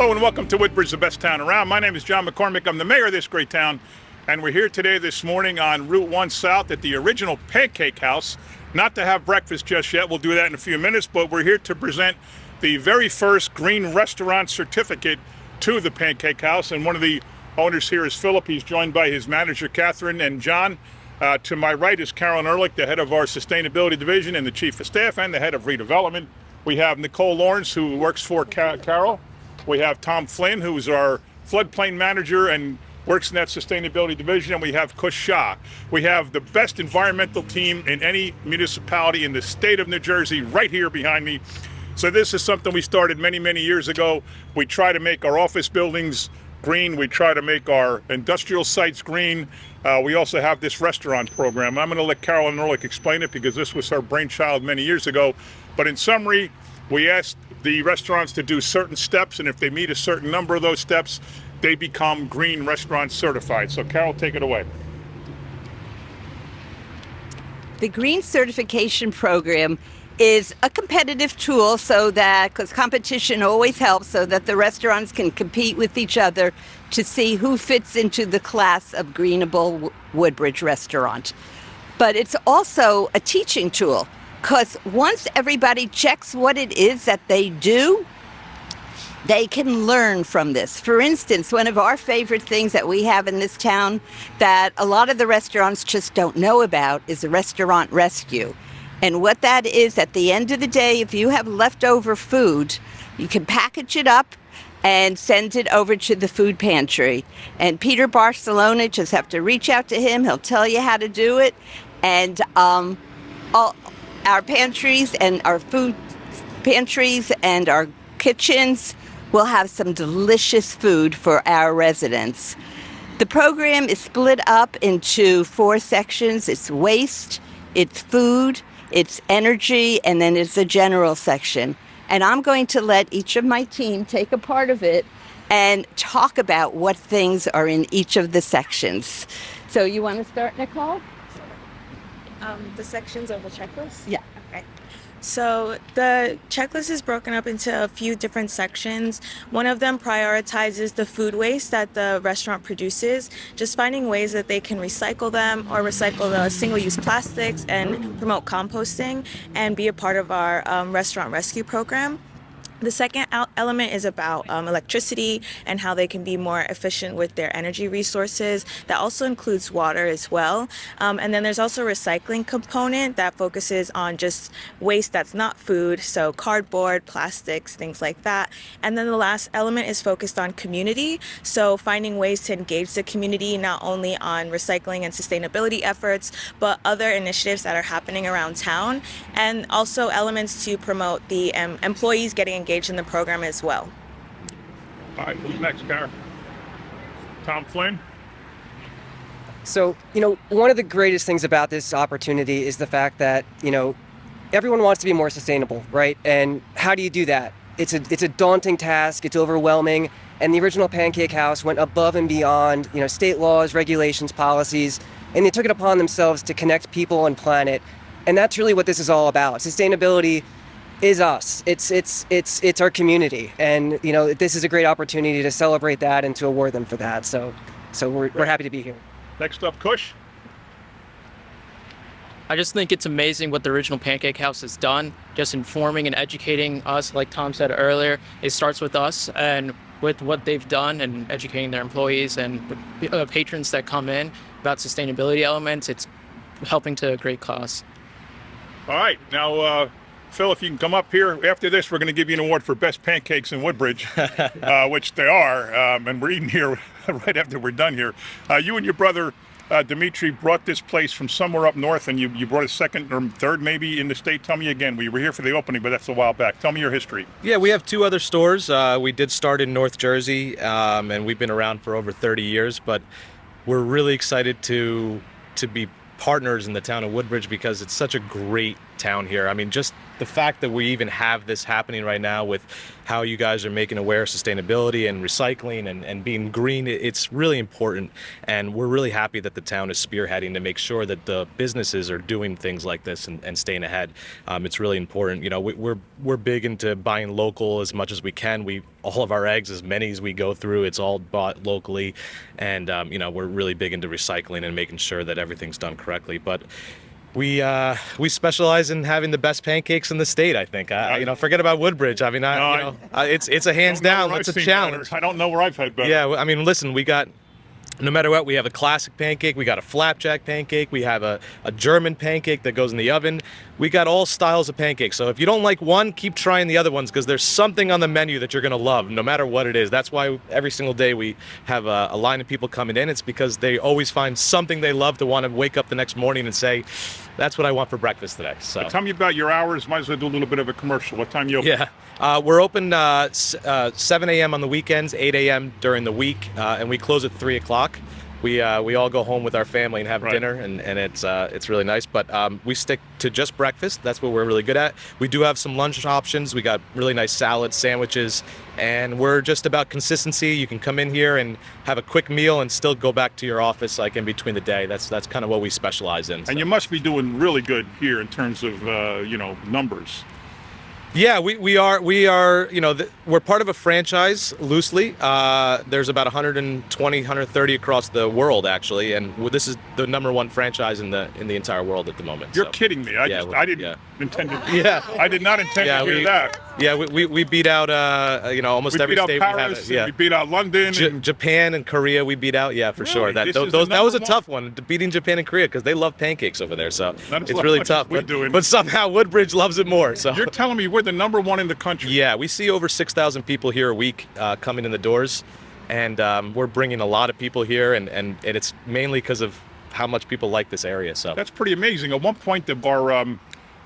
Hello and welcome to Woodbridge, the best town around. My name is John McCormick. I'm the mayor of this great town, and we're here today this morning on Route 1 South at the original Pancake House. Not to have breakfast just yet, we'll do that in a few minutes, but we're here to present the very first green restaurant certificate to the Pancake House, and one of the owners here is Philip. He's joined by his manager, Catherine, and John. To my right is Carolyn Ehrlich, the head of our sustainability division and the chief of staff and the head of redevelopment. We have Nicole Lawrence, who works for Carol. We have Tom Flynn, who's our floodplain manager and works in that sustainability division, and we have Kush Shah. We have the best environmental team in any municipality in the state of New Jersey right here behind me. So this is something we started many, many years ago. We try to make our office buildings green. We try to make our industrial sites green. We also have this restaurant program. I'm going to let Carolyn Ehrlich explain it because this was her brainchild many years ago. But in summary, we asked the restaurants to do certain steps, and if they meet a certain number of those steps, they become green restaurant certified. So Carol, take it away. The Green Certification Program is a competitive tool so that, because competition always helps, so that the restaurants can compete with each other to see who fits into the class of Greenable Woodbridge restaurant. But it's also a teaching tool, because once everybody checks what it is that they do, they can learn from this. For instance, one of our favorite things that we have in this town that a lot of the restaurants just don't know about is a restaurant rescue. And what that is, at the end of the day, if you have leftover food, you can package it up and send it over to the food pantry. And Peter Barcelona, just have to reach out to him. He'll tell you how to do it. And all our pantries and our food pantries and our kitchens will have some delicious food for our residents. The program is split up into 4 sections. It's waste, it's food, it's energy, and then it's a general section. And I'm going to let each of my team take a part of it and talk about what things are in each of the sections. So you want to start, Nicole? The sections of the checklist? Yeah. Okay. So the checklist is broken up into a few different sections. One of them prioritizes the food waste that the restaurant produces, just finding ways that they can recycle them or recycle the single-use plastics and promote composting and be a part of our restaurant rescue program. The second element is about electricity and how they can be more efficient with their energy resources. That also includes water as well. And then there's also a recycling component that focuses on just waste that's not food, so cardboard, plastics, things like that. And then the last element is focused on community, so finding ways to engage the community not only on recycling and sustainability efforts, but other initiatives that are happening around town, and also elements to promote the employees getting engaged in the program as well. All right, who's next, Karen? Tom Flynn? So, one of the greatest things about this opportunity is the fact that, everyone wants to be more sustainable, right? And how do you do that? It's a daunting task, it's overwhelming, and the original Pancake House went above and beyond, state laws, regulations, policies, and they took it upon themselves to connect people and planet. And that's really what this is all about. Sustainability is us. It's our community, and this is a great opportunity to celebrate that and to award them for that. So we're happy to be here. Next up, Kush. I just think it's amazing what the original Pancake House has done, just informing and educating us. Like Tom said earlier, it starts with us and with what they've done and educating their employees and patrons that come in about sustainability elements. It's helping to a great cause. All right, now Phil, if you can come up here. After this, we're going to give you an award for best pancakes in Woodbridge, which they are, and we're eating here right after we're done here. You and your brother, Dimitri, brought this place from somewhere up north, and you brought it second or third maybe in the state. Tell me again, we were here for the opening, but that's a while back. Tell me your history. Yeah, we have 2 other stores. We did start in North Jersey, and we've been around for over 30 years, but we're really excited to be partners in the town of Woodbridge because it's such a great town here. I mean, just the fact that we even have this happening right now with how you guys are making aware of sustainability and recycling and being green, it's really important. And we're really happy that the town is spearheading to make sure that the businesses are doing things like this and staying ahead. It's really important. You know, we're big into buying local as much as we can. All of our eggs, as many as we go through, it's all bought locally. And, you know, we're really big into recycling and making sure that everything's done correctly. But we specialize in having the best pancakes in the state, I think. You know, forget about Woodbridge. I mean, it's a hands down. It's a challenge. I don't know where I've had better. Yeah, I mean, listen, no matter what, we have a classic pancake, we got a flapjack pancake, we have a German pancake that goes in the oven. We got all styles of pancakes. So if you don't like one, keep trying the other ones, because there's something on the menu that you're going to love, no matter what it is. That's why every single day we have a line of people coming in. It's because they always find something they love to want to wake up the next morning and say, that's what I want for breakfast today. So tell me about your hours. Might as well do a little bit of a commercial. What time you open? Yeah, we're open 7 a.m. on the weekends, 8 a.m. during the week, and we close at 3 o'clock. We all go home with our family and have dinner, and it's really nice. But we stick to just breakfast. That's what we're really good at. We do have some lunch options. We got really nice salads, sandwiches, and we're just about consistency. You can come in here and have a quick meal and still go back to your office like in between the day. That's kind of what we specialize in. So. And you must be doing really good here in terms of numbers. Yeah, we are. You know, we're part of a franchise loosely. There's about 120, 130 across the world actually, and this is the #1 franchise in the entire world at the moment. You're kidding me. I didn't intend to. Yeah, I did not intend to hear that. Yeah, we beat out almost every state Paris, we have. Yeah, we beat out London, Japan and Korea. We beat out. Yeah, for sure. That was a tough one, beating Japan and Korea, because they love pancakes over there. So it's really tough. But somehow Woodbridge loves it more. So you're telling me we're the #1 in the country? Yeah, we see over 6,000 people here a week coming in the doors, and we're bringing a lot of people here, and it's mainly because of how much people like this area. So that's pretty amazing. At one point, the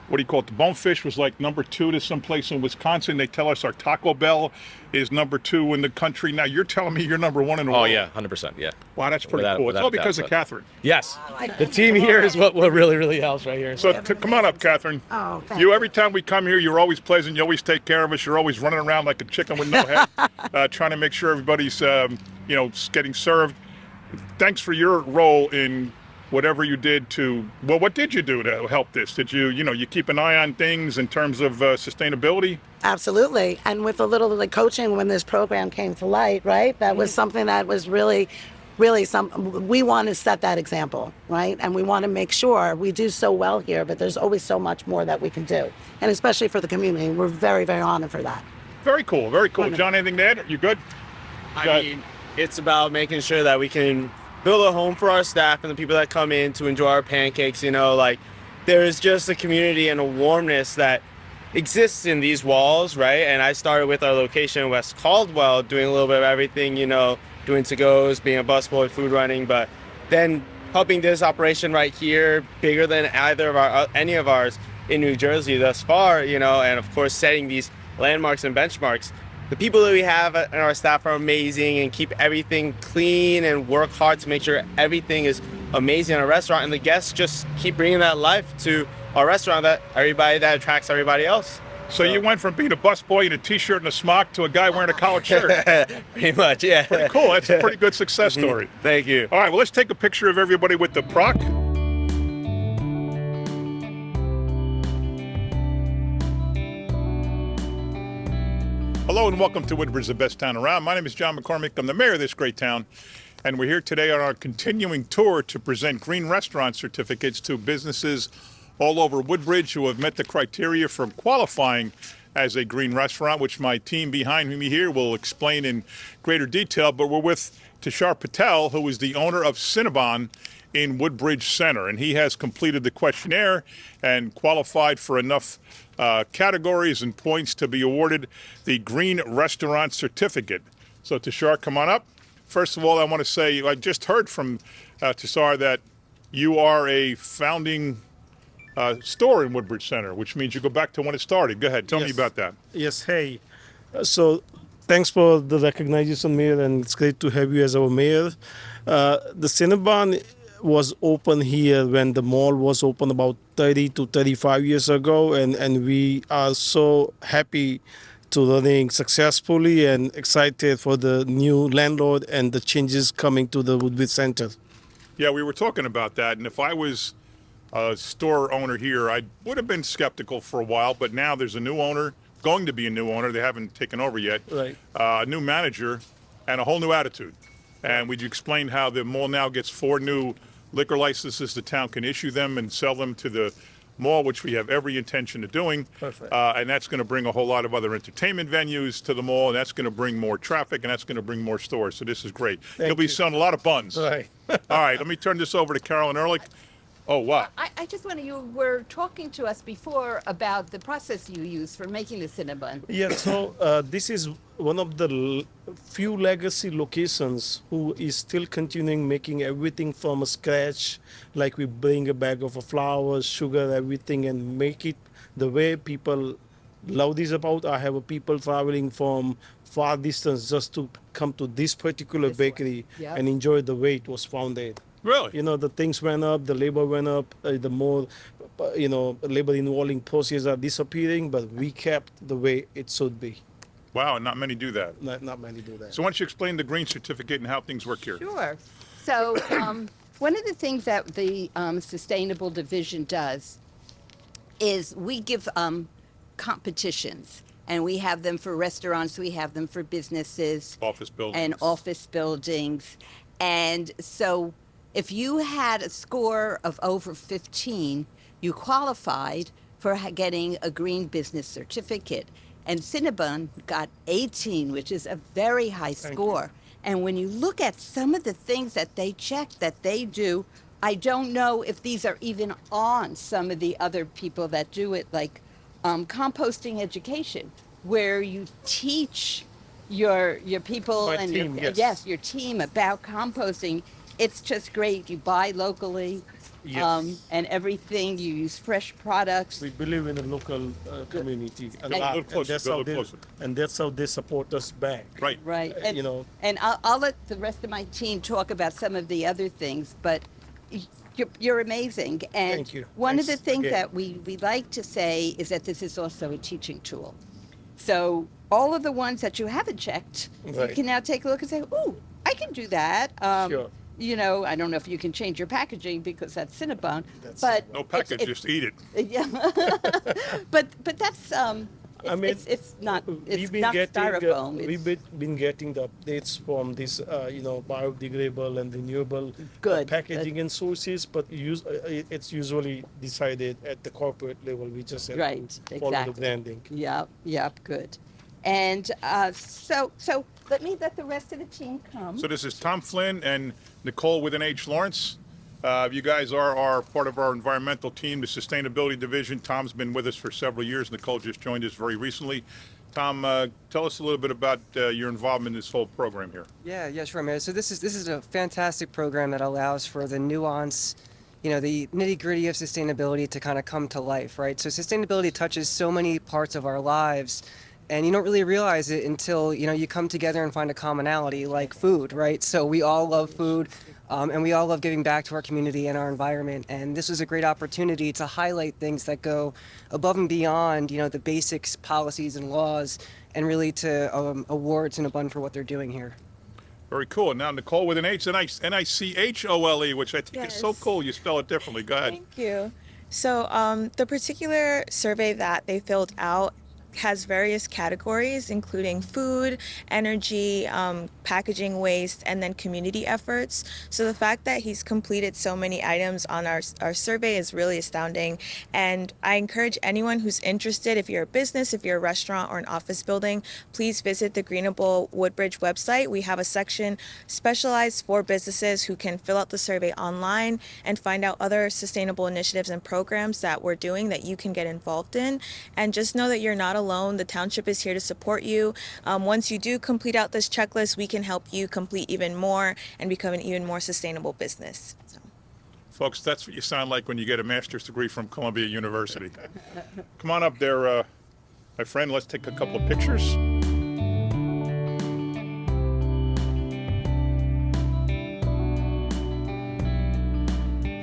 what do you call it? The Bonefish was like #2 to some place in Wisconsin. They tell us our Taco Bell is #2 in the country. Now you're telling me you're #1 in the world. Oh yeah, 100%. Yeah. Wow, that's pretty cool. It's all because of Catherine. Yes. The team here is what really, really helps right here. So come on up, Catherine. Oh, thank you. Every time we come here, you're always pleasant. You always take care of us. You're always running around like a chicken with no head, trying to make sure everybody's getting served. Thanks for your role in whatever you did what did you do to help this? Did you keep an eye on things in terms of sustainability? Absolutely. And with a little coaching when this program came to light, right? That was something that was really we want to set that example, right? And we want to make sure we do so well here, but there's always so much more that we can do. And especially for the community, we're very, very honored for that. Very cool, very cool. John, anything to add? You good? I mean, it's about making sure that we can build a home for our staff and the people that come in to enjoy our pancakes. There is just a community and a warmness that exists in these walls, right? And I started with our location in West Caldwell, doing a little bit of everything, doing to-goes, being a busboy, food running, but then helping this operation right here, bigger than any of ours in New Jersey thus far, and of course setting these landmarks and benchmarks. The people that we have and our staff are amazing and keep everything clean and work hard to make sure everything is amazing in our restaurant, and the guests just keep bringing that life to our restaurant, that attracts everybody else. So you went from being a busboy in a t-shirt and a smock to a guy wearing a collared shirt. Pretty much, yeah. Pretty cool. That's a pretty good success story. Thank you. All right, well, let's take a picture of everybody with the proc. Hello and welcome to Woodbridge, the best town around. My name is John McCormick. I'm the mayor of this great town, and we're here today on our continuing tour to present green restaurant certificates to businesses all over Woodbridge who have met the criteria for qualifying as a green restaurant, which my team behind me here will explain in greater detail. But we're with Tushar Patel, who is the owner of Cinnabon in Woodbridge Center, and he has completed the questionnaire and qualified for enough categories and points to be awarded the Green Restaurant Certificate. So Tushar, come on up. First of all, I want to say I just heard from Tushar that you are a founding store in Woodbridge Center, which means you go back to when it started. Go ahead, tell me about that. Yes, hey. So thanks for the recognition, Mayor, and it's great to have you as our mayor. The Cinnabon was open here when the mall was open about 30 to 35 years ago, and we are so happy to running successfully and excited for the new landlord and the changes coming to the Woodbridge Center. Yeah, we were talking about that, and if I was a store owner here, I would have been skeptical for a while, but now there's a new owner, going to be a new owner. They haven't taken over yet. Right. A new manager, and a whole new attitude. And we explained how the mall now gets 4 new liquor licenses. The town can issue them and sell them to the mall, which we have every intention of doing. Perfect. And that's going to bring a whole lot of other entertainment venues to the mall, and that's going to bring more traffic, and that's going to bring more stores. So this is great. You'll be selling a lot of buns. Right. All right, let me turn this over to Carolyn Ehrlich. Oh, what? I just want to, you were talking to us before about the process you use for making the Cinnabon. Yeah, so this is one of the few legacy locations who is still continuing making everything from scratch. Like we bring a bag of flowers, sugar, everything, and make it the way people love this about. I have people traveling from far distance just to come to this particular bakery Yep. and enjoy the way it was founded. Really? You know, the things went up, the labor went up, the more, labor involving processes are disappearing, but we kept the way it should be. Wow, and not many do that. Not many do that. So why don't you explain the green certificate and how things work here? Sure. So one of the things that the Sustainable Division does is we give competitions, and we have them for restaurants, we have them for businesses. Office buildings. And office buildings. And so if you had a score of over 15, you qualified for getting a green business certificate. And Cinnabon got 18, which is a very high score. And when you look at some of the things that they check, that they do, I don't know if these are even on some of the other people that do it, like composting education, where you teach your people My and team, your team about composting. It's just great. You buy locally, Yes. and everything. You use fresh products. We believe in the local community a And- lot, A little closer, that's go a how little they, closer. and that's how they support us back. Right. Right. And, and I'll let the rest of my team talk about some of the other things, but you're amazing. And Thank you. one of the Thanks things again. that we like to say is that this is also a teaching tool. So all of the ones that you haven't checked, you Right. can now take a look and say, "Ooh, I can do that." Sure. You know, I don't know if you can change your packaging because that's Cinnabon, That's- but No package, it's- just eat it. yeah. but that's I mean, it's not we've been not getting styrofoam. been getting the updates from this biodegradable and renewable Good. packaging and sources, but it's usually decided at the corporate level. We just have Right, to follow exactly. the branding. Yep, good. And so let me let the rest of the team come. So this is Tom Flynn and Nicole with an H. Lawrence. You guys are part of our environmental team, the Sustainability Division. Tom's been with us for several years. Nicole just joined us very recently. Tom, tell us a little bit about your involvement in this whole program here. Yeah, sure, Mayor. So this is a fantastic program that allows for the nuance, the nitty-gritty of sustainability to kind of come to life, right? So sustainability touches so many parts of our lives, and you don't really realize it until you come together and find a commonality like food, right? So we all love food, and we all love giving back to our community and our environment. And this was a great opportunity to highlight things that go above and beyond, the basics, policies, and laws, and really to award Cinnabon for what they're doing here. Very cool. And now Nicole with an H, Nichole, which I think is so Yes. cool. You spell it differently. Go ahead. Thank you. So the particular survey that they filled out has various categories, including food, energy, packaging waste, and then community efforts. So the fact that he's completed so many items on our survey is really astounding. And I encourage anyone who's interested, if you're a business, if you're a restaurant or an office building, please visit the Greenable Woodbridge website. We have a section specialized for businesses who can fill out the survey online and find out other sustainable initiatives and programs that we're doing that you can get involved in. And just know that you're not alone. The township is here to support you. Once you do complete out this checklist, we can help you complete even more and become an even more sustainable business. So. Folks, that's what you sound like when you get a master's degree from Columbia University. Come on up there, my friend. Let's take a couple of pictures.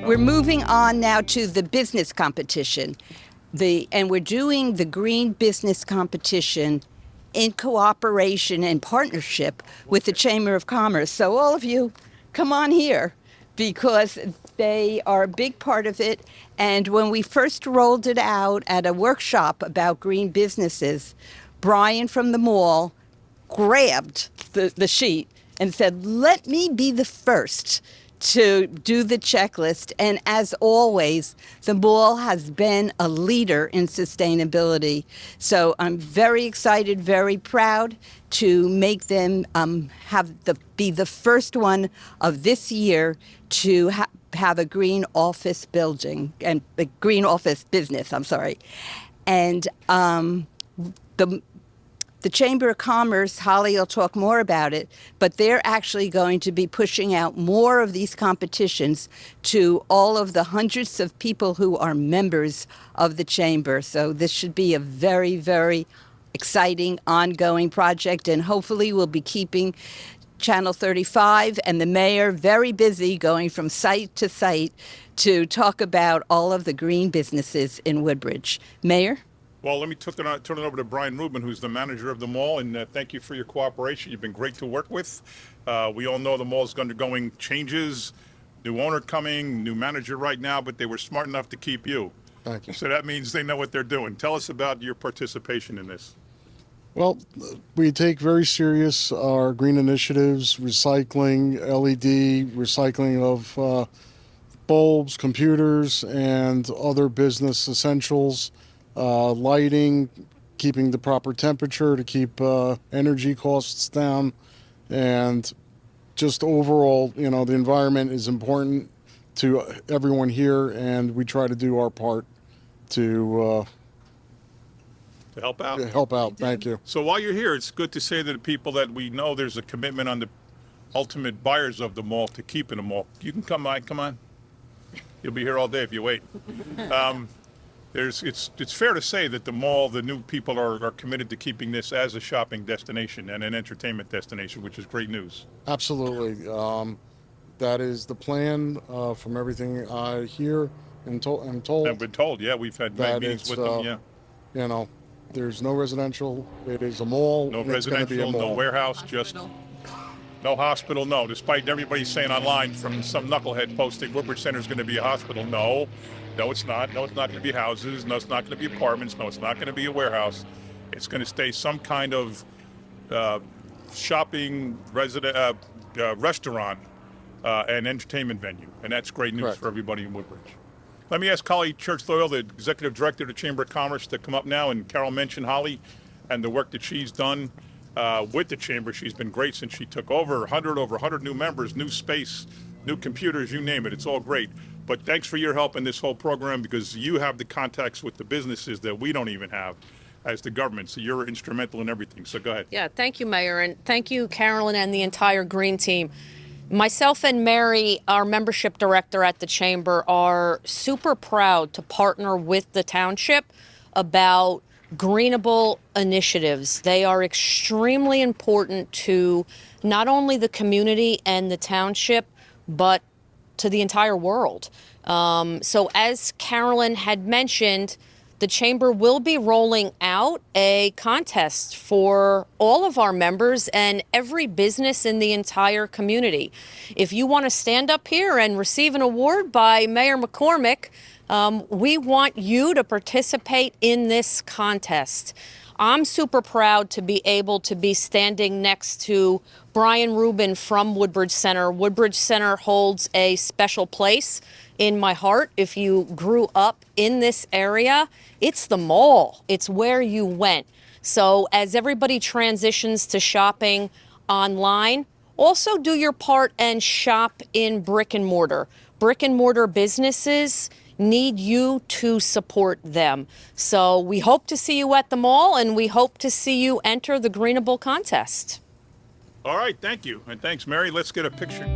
We're moving on now to the business competition. And we're doing the Green Business Competition in cooperation and partnership with the Chamber of Commerce. So all of you, come on here, because they are a big part of it. And when we first rolled it out at a workshop about green businesses, Brian from the mall grabbed the sheet and said, let me be the first to do the checklist. And as always, the mall has been a leader in sustainability. So I'm very excited, very proud to make them be the first one of this year to have a green office building and a green office business, I'm sorry. And the Chamber of Commerce, Holly will talk more about it, but they're actually going to be pushing out more of these competitions to all of the hundreds of people who are members of the Chamber. So this should be a very, very exciting, ongoing project, and hopefully we'll be keeping Channel 35 and the mayor very busy going from site to site to talk about all of the green businesses in Woodbridge. Mayor? Well, let me turn it over to Brian Rubin, who's the manager of the mall, and thank you for your cooperation. You've been great to work with. We all know the mall's undergoing changes, new owner coming, new manager right now, but they were smart enough to keep you. Thank you. So that means they know what they're doing. Tell us about your participation in this. Well, we take very serious our green initiatives, recycling, LED, recycling of bulbs, computers, and other business essentials. Lighting, keeping the proper temperature to keep energy costs down, and just overall, the environment is important to everyone here, and we try to do our part to help out. help out. Thank you. So while you're here, it's good to say that the people that we know, there's a commitment on the ultimate buyers of the mall to keep in the mall. You can come on. You'll be here all day if you wait. It's fair to say that the mall, the new people are committed to keeping this as a shopping destination and an entertainment destination, which is great news. Absolutely. That is the plan from everything I hear and I'm told. I've been told, yeah, we've had meetings with them, yeah. There's no residential. It is a mall. No and it's gonna be a residential, no mall. warehouse, just no hospital, no. Despite everybody saying online from some knucklehead posting Woodbridge Center is going to be a hospital, no, it's not. No, it's not going to be houses. No, it's not going to be apartments. No, it's not going to be a warehouse. It's going to stay some kind of shopping, restaurant, and entertainment venue. And that's great news Correct. for everybody in Woodbridge. Let me ask Holly Church-Doyle, the Executive Director of the Chamber of Commerce, to come up now. And Carol mentioned Holly and the work that she's done with the Chamber. She's been great since she took over. Over 100 new members, new space, new computers, you name it. It's all great. But thanks for your help in this whole program, because you have the contacts with the businesses that we don't even have as the government. So you're instrumental in everything. So go ahead. Yeah, thank you, Mayor. And thank you, Carolyn, and the entire Green team. Myself and Mary, our membership director at the Chamber, are super proud to partner with the township about greenable initiatives. They are extremely important to not only the community and the township, but to the entire world. So as Carolyn had mentioned, the Chamber will be rolling out a contest for all of our members and every business in the entire community. If you want to stand up here and receive an award by Mayor McCormick, we want you to participate in this contest. I'm super proud to be able to be standing next to Brian Rubin from Woodbridge Center. Woodbridge Center holds a special place in my heart. If you grew up in this area, it's the mall. It's where you went. So as everybody transitions to shopping online, also do your part and shop in brick and mortar. Brick and mortar businesses need you to support them. So we hope to see you at the mall, and we hope to see you enter the Greenable contest. All right, thank you. And thanks, Mary. Let's get a picture.